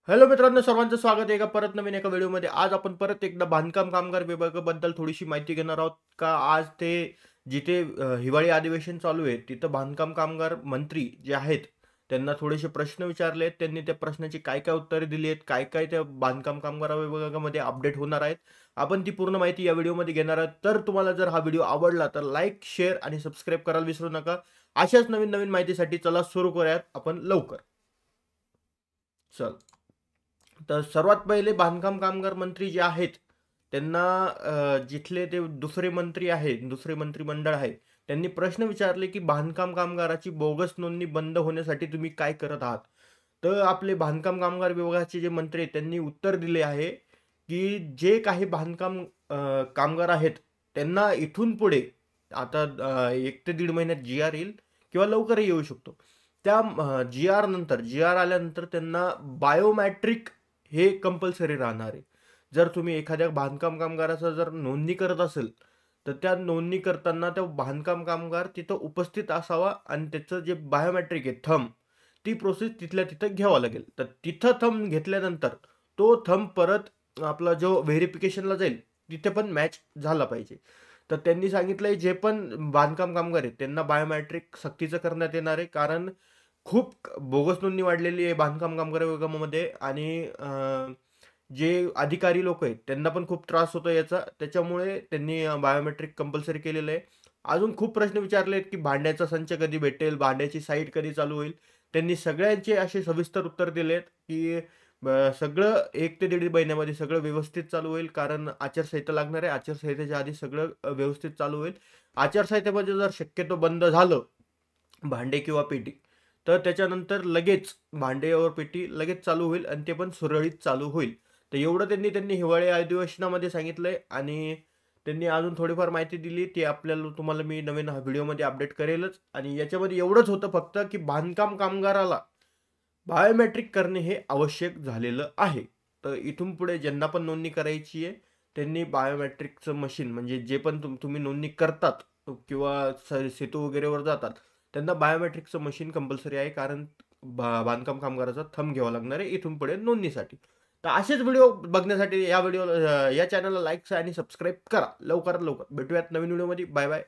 Hello मित्रांनो, सर्वांचं स्वागत आहे परत नवीन एका व्हिडिओमध्ये. आज आपण परत एकदा बांधकाम कामगार विभागाबद्दल थोडीशी माहिती घेणार आहोत. का आज ते जिथे हिवाळी अधिवेशन चालू आहे तिथं बांधकाम कामगार मंत्री जे आहेत त्यांना थोडेसे प्रश्न विचारले आहेत. त्यांनी त्या प्रश्नाची काय काय उत्तरे दिली आहेत, काय काय त्या बांधकाम कामगार विभागामध्ये अपडेट होणार आहेत, आपण ती पूर्ण माहिती या व्हिडिओमध्ये घेणार आहोत. तर तुम्हाला जर हा व्हिडिओ आवडला तर लाईक, शेअर आणि सबस्क्राईब करायला विसरू नका. अशाच नवीन नवीन माहितीसाठी चला सुरू करूयात आपण लवकर. चल, तर सर्वात पहिले बांधकाम कामगार मंत्री जे आहेत त्यांना जिथले ते दुसरे मंत्री आहेत, दुसरे मंत्रिमंडळ आहे, त्यांनी प्रश्न विचारले की बांधकाम कामगाराची बोगस नोंदणी बंद होण्यासाठी तुम्ही काय करत आहात. तर आपले बांधकाम कामगार विभागाचे जे मंत्री आहेत त्यांनी उत्तर दिले आहे की जे काही बांधकाम कामगार आहेत त्यांना इथून पुढे आता 1 ते 1.5 महिन्यात जी आर येईल किंवा लवकरही येऊ शकतो. त्या जी आर आल्यानंतर त्यांना बायोमॅट्रिक हे कंपल्सरी राहणार आहे. जर तुम्ही एखाद्या बांधकाम कामगाराचा जर नोंदणी करत असेल, तर त्या नोंदणी करताना तो बांधकाम कामगार तिथं उपस्थित असावा आणि त्याचं जे बायोमेट्रिक आहे थंब, ती प्रोसेस तिथल्या तिथं घ्यावं लागेल. तर तिथं थंब घेतल्यानंतर तो थंब परत आपला जो व्हेरिफिकेशनला जाईल, तिथे पण मॅच झाला पाहिजे. तर त्यांनी सांगितलंय जे पण बांधकाम कामगार आहेत त्यांना बायोमेट्रिक सक्तीचं करण्यात येणार आहे. कारण खूप बोगस नोंदणी वाढलेली आहे बांधकाम कामगार विभागामध्ये आणि जे अधिकारी लोक आहेत त्यांना पण खूप त्रास होतो याचा. त्याच्यामुळे त्यांनी बायोमेट्रिक कंपल्सरी केलेलं आहे. अजून खूप प्रश्न विचारले आहेत की भांड्याचा संच कधी भेटेल, भांड्याची साईट कधी चालू होईल. त्यांनी सगळ्यांचे असे सविस्तर उत्तर दिले आहेत की सगळं 1 ते 1.5 महिन्यामध्ये सगळं व्यवस्थित चालू होईल. कारण आचारसंहिता लागणार आहे. आचारसंहितेच्या आधी सगळं व्यवस्थित चालू होईल. आचारसंहितेमध्ये जर शक्यतो बंद झालं भांडे किंवा पेटी, तर त्याच्यानंतर लगेच भांडे और पेटी लगेच चालू होईल आणि ते पण सुरळीत चालू होईल. तर एवढं त्यांनी त्यांनी हिवाळी अधिवेशनामध्ये सांगितलंय आणि त्यांनी अजून थोडीफार माहिती दिली ती आपल्याला तुम्हाला मी नवीन व्हिडिओमध्ये अपडेट करेलच. आणि याच्यामध्ये एवढंच होतं फक्त की बांधकाम कामगाराला बायोमेट्रिक करणे हे आवश्यक झालेलं आहे. तर इथून पुढे ज्यांना पण नोंदणी करायची आहे त्यांनी बायोमेट्रिकचं मशीन म्हणजे जे पण तुम्ही नोंदणी करतात किंवा सेतू वगैरेवर जातात त्यांना बायोमेट्रिकचं मशीन कंपल्सरी आहे. कारण बांधकाम कामगाराचा थंब घ्यावा लागणार आहे इथून पुढे नोंदणीसाठी. तर असेच व्हिडिओ बघण्यासाठी या चॅनलला लाईक आणि सबस्क्राईब करा. लवकरात लवकर भेटूयात नवीन व्हिडिओमध्ये. Bye bye.